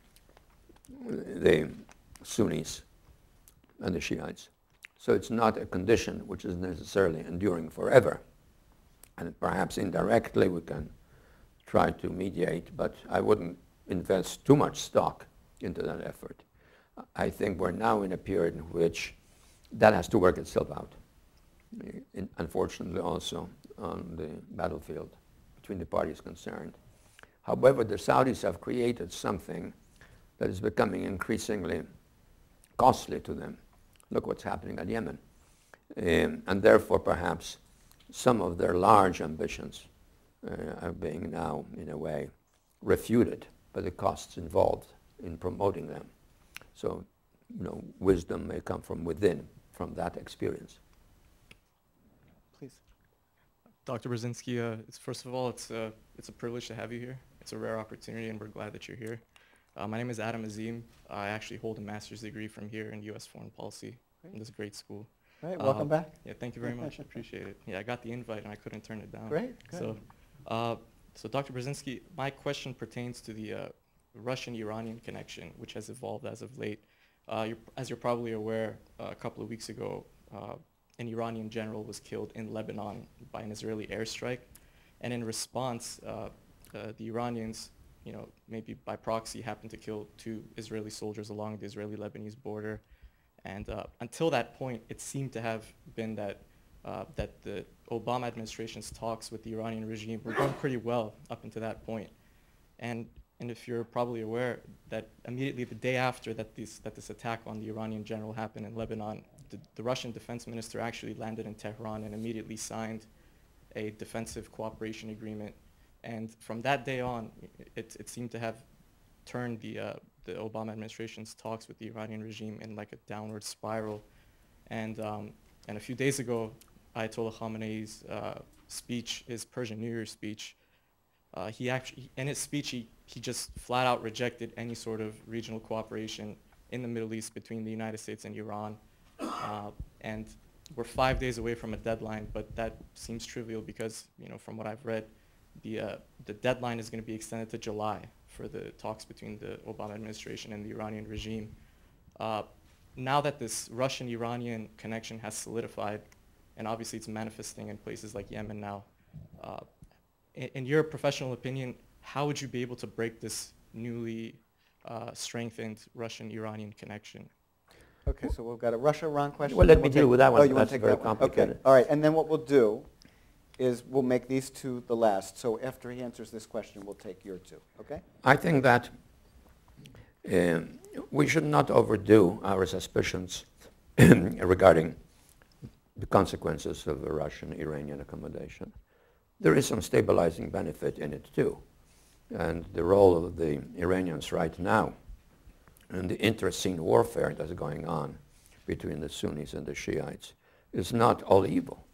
the Sunnis and the Shiites. So it's not a condition which is necessarily enduring forever. And perhaps indirectly we can try to mediate, but I wouldn't invest too much stock into that effort. I think we're now in a period in which that has to work itself out. Unfortunately also on the battlefield between the parties concerned. However, the Saudis have created something that is becoming increasingly costly to them. Look what's happening at Yemen. And therefore perhaps some of their large ambitions are being now, in a way, refuted by the costs involved in promoting them. So, you know, wisdom may come from within, from that experience. Please. Dr. Brzezinski, first of all, it's a privilege to have you here. It's a rare opportunity, and we're glad that you're here. My name is Adam Azim. I actually hold a master's degree from here in U.S. Foreign Policy from this great school. All right, welcome back. Yeah, thank you very much. I appreciate it. Yeah, I got the invite, and I couldn't turn it down. Great, good. So Dr. Brzezinski, my question pertains to the Russian-Iranian connection, which has evolved as of late. As you're probably aware, a couple of weeks ago, an Iranian general was killed in Lebanon by an Israeli airstrike. And in response, the Iranians, you know, maybe by proxy, happened to kill 2 Israeli soldiers along the Israeli-Lebanese border. And until that point, it seemed to have been that the Obama administration's talks with the Iranian regime were going pretty well up until that point. And if you're probably aware that immediately the day after that this attack on the Iranian general happened in Lebanon, the Russian defense minister actually landed in Tehran and immediately signed a defensive cooperation agreement. And from that day on, it seemed to have turned the Obama administration's talks with the Iranian regime in like a downward spiral. And a few days ago, Ayatollah Khamenei's speech, his Persian New Year's speech, in his speech, he just flat out rejected any sort of regional cooperation in the Middle East between the United States and Iran. And we're 5 days away from a deadline, but that seems trivial because, from what I've read, the deadline is going to be extended to July for the talks between the Obama administration and the Iranian regime. Now that this Russian-Iranian connection has solidified, and obviously it's manifesting in places like Yemen now, in your professional opinion, how would you be able to break this newly strengthened Russian-Iranian connection? Okay, so we've got a Russia-Iran question. Well, let me deal with that one. Oh, you want That's to take very that one? complicated. Okay, all right. And then what we'll do is we'll make these two the last. So after he answers this question, we'll take your two, okay? I think that we should not overdo our suspicions regarding the consequences of a Russian-Iranian accommodation. There is some stabilizing benefit in it too. And the role of the Iranians right now and the internecine warfare that's going on between the Sunnis and the Shiites is not all evil.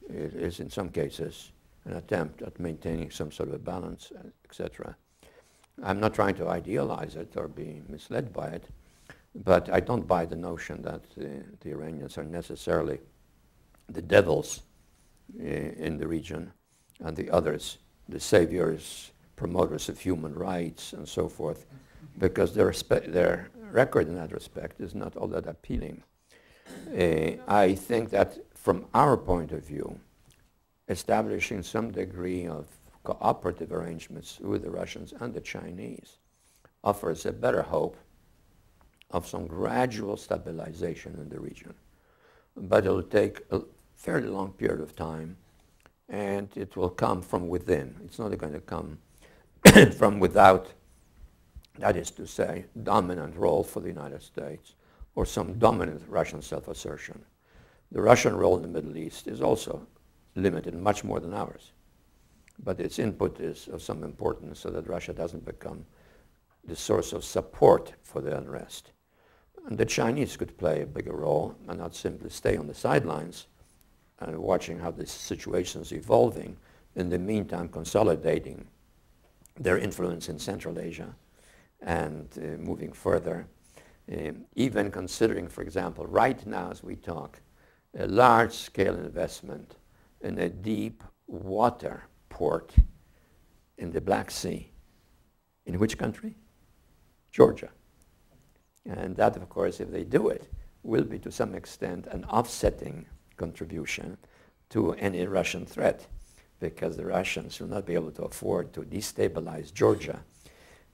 It is in some cases an attempt at maintaining some sort of a balance, etc. I'm not trying to idealize it or be misled by it, but I don't buy the notion that the Iranians are necessarily the devils in the region and the others, the saviors, promoters of human rights and so forth, because their record in that respect is not all that appealing. I think that from our point of view, establishing some degree of cooperative arrangements with the Russians and the Chinese offers a better hope of some gradual stabilization in the region. But it will take a fairly long period of time, and it will come from within. It's not going to come from without, that is to say, dominant role for the United States or some dominant Russian self-assertion. The Russian role in the Middle East is also limited, much more than ours. But its input is of some importance so that Russia doesn't become the source of support for the unrest. And the Chinese could play a bigger role and not simply stay on the sidelines and watching how this situation is evolving, in the meantime consolidating their influence in Central Asia and moving further, even considering, for example, right now as we talk, a large-scale investment in a deep water port in the Black Sea. In which country? Georgia. And that, of course, if they do it, will be to some extent an offsetting contribution to any Russian threat, because the Russians will not be able to afford to destabilize Georgia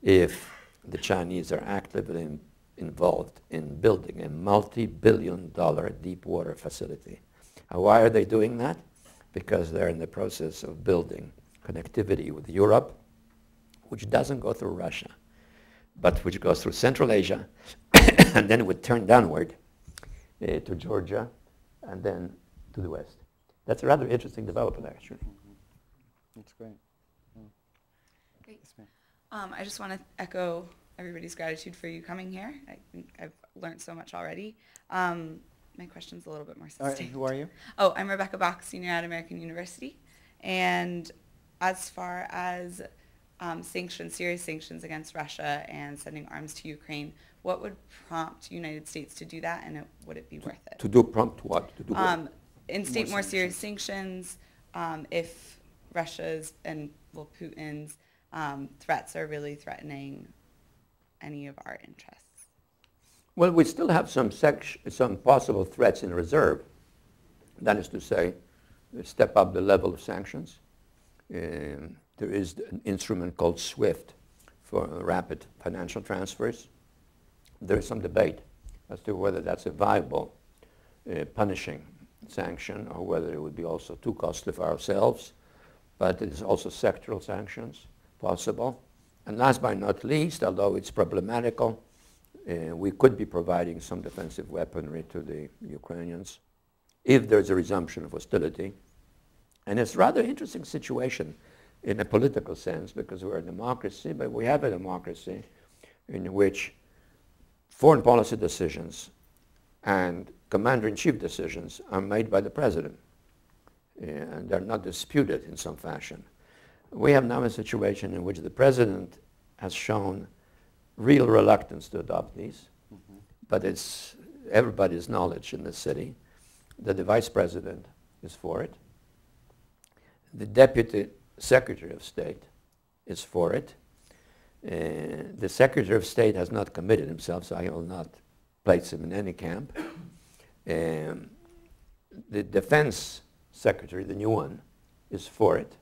if the Chinese are actively involved in building a multi-billion-dollar deep water facility. And why are they doing that? Because they're in the process of building connectivity with Europe, which doesn't go through Russia, but which goes through Central Asia, and then would turn downward to Georgia, and then to the west. That's a rather interesting development, actually. That's great. Great. Yes, ma'am. I just want to echo everybody's gratitude for you coming here. I think I've learned so much already. My question's a little bit more All right, sustained. and who are you? Oh, I'm Rebecca Bach, senior at American University. And as far as sanctions, serious sanctions against Russia and sending arms to Ukraine, what would prompt United States to do that, and would it be worth it? To do prompt what? To do what? Instate more serious sanctions if Russia's and Putin's threats are really threatening any of our interests. Well, we still have some possible threats in reserve. That is to say, step up the level of sanctions. There is an instrument called SWIFT for rapid financial transfers. There is some debate as to whether that's a viable punishing sanction or whether it would be also too costly for ourselves. But it is also sectoral sanctions possible. And last but not least, although it's problematical, we could be providing some defensive weaponry to the Ukrainians if there's a resumption of hostility. And it's a rather interesting situation in a political sense, because we're a democracy, but we have a democracy in which foreign policy decisions and commander-in-chief decisions are made by the president, and they're not disputed in some fashion. We have now a situation in which the president has shown real reluctance to adopt these, but it's everybody's knowledge in the city that the vice president is for it. The deputy secretary of state is for it. The secretary of state has not committed himself, so I will not place him in any camp. The defense secretary, the new one, is for it.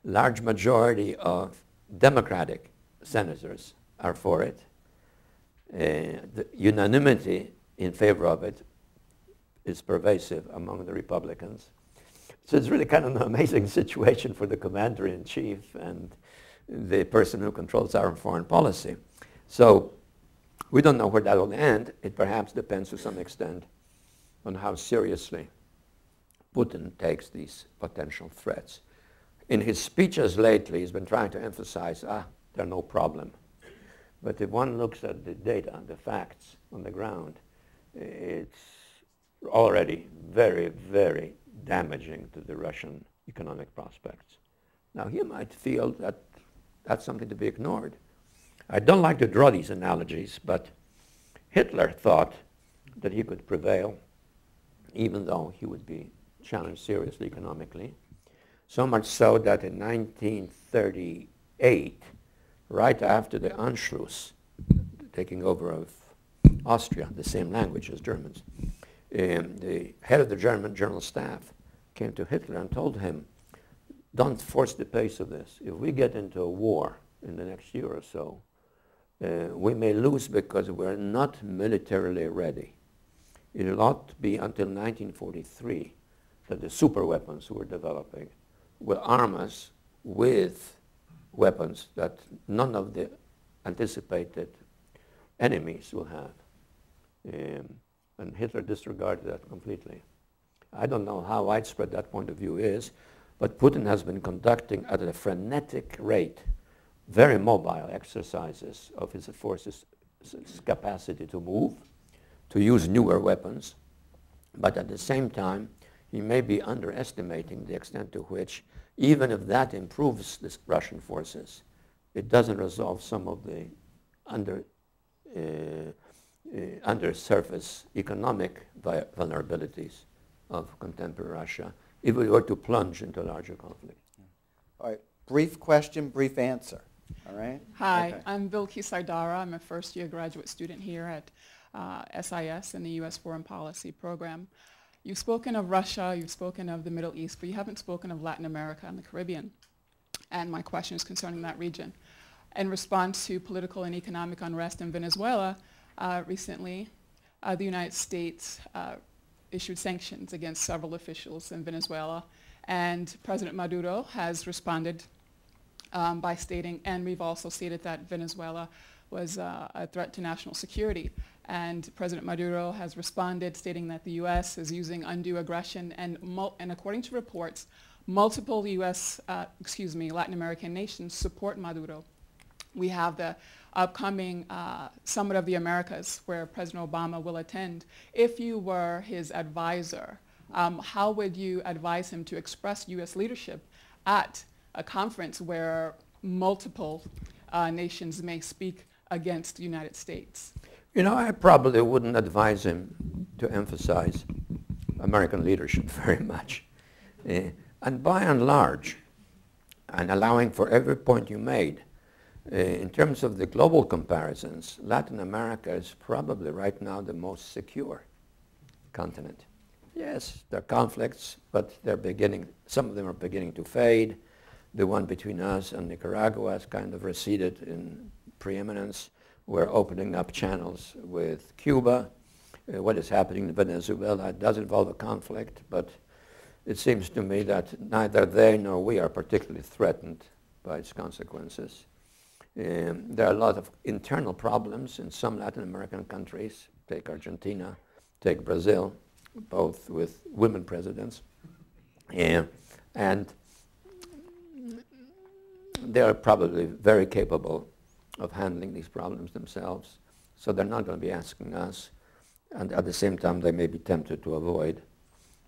Large majority of Democratic senators are for it. The unanimity in favor of it is pervasive among the Republicans. So it's really kind of an amazing situation for the commander-in-chief and the person who controls our foreign policy. So we don't know where that will end. It perhaps depends to some extent on how seriously Putin takes these potential threats. In his speeches lately, he's been trying to emphasize, there's no problem. But if one looks at the data, the facts on the ground, it's already very, very damaging to the Russian economic prospects. Now, he might feel that that's something to be ignored. I don't like to draw these analogies, but Hitler thought that he could prevail even though he would be challenged seriously economically. So much so that in 1938, right after the Anschluss, taking over of Austria, the same language as Germans, the head of the German General Staff came to Hitler and told him, don't force the pace of this. If we get into a war in the next year or so, we may lose because we're not militarily ready. It will not be until 1943 that the super weapons we're developing will arm us with weapons that none of the anticipated enemies will have. And Hitler disregarded that completely. I don't know how widespread that point of view is, but Putin has been conducting at a frenetic rate very mobile exercises of his forces' capacity to move, to use newer weapons, but at the same time, he may be underestimating the extent to which, even if that improves the Russian forces, it doesn't resolve some of the undersurface economic vulnerabilities of contemporary Russia if we were to plunge into a larger conflict. All right, brief question, brief answer. All right? Hi, Okay. I'm Vilki Saidara. I'm a first-year graduate student here at SIS in the U.S. Foreign Policy Program. You've spoken of Russia, you've spoken of the Middle East, but you haven't spoken of Latin America and the Caribbean. And my question is concerning that region. In response to political and economic unrest in Venezuela, recently, the United States issued sanctions against several officials in Venezuela, and President Maduro has responded by stating, and we've also stated that Venezuela was a threat to national security. And President Maduro has responded stating that the U.S. is using undue aggression, and according to reports, multiple Latin American nations support Maduro. We have the upcoming Summit of the Americas where President Obama will attend. If you were his advisor, how would you advise him to express U.S. leadership at a conference where multiple nations may speak against the United States? You know, I probably wouldn't advise him to emphasize American leadership very much. And by and large, and allowing for every point you made, in terms of the global comparisons, Latin America is probably right now the most secure continent. Yes, there are conflicts, but they're beginning, some of them are beginning to fade. The one between us and Nicaragua has kind of receded in preeminence. We're opening up channels with Cuba. What is happening in Venezuela does involve a conflict, but it seems to me that neither they nor we are particularly threatened by its consequences. There are a lot of internal problems in some Latin American countries. Take Argentina, take Brazil, both with women presidents. And they are probably very capable of handling these problems themselves. So they're not going to be asking us. And at the same time, they may be tempted to avoid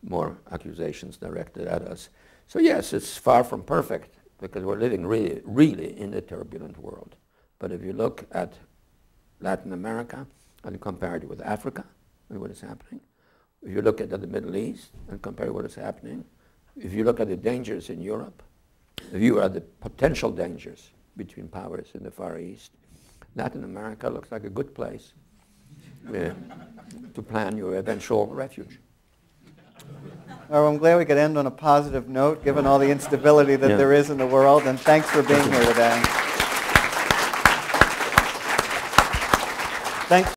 more accusations directed at us. So yes, it's far from perfect, because we're living really, really in a turbulent world. But if you look at Latin America and compare it with Africa and what is happening, if you look at the Middle East and compare what is happening, if you look at the dangers in Europe, if you are the potential dangers between powers in the Far East, Latin America looks like a good place to plan your eventual refuge. Well, I'm glad we could end on a positive note, given all the instability that there is in the world, and thanks for being here today. Thanks.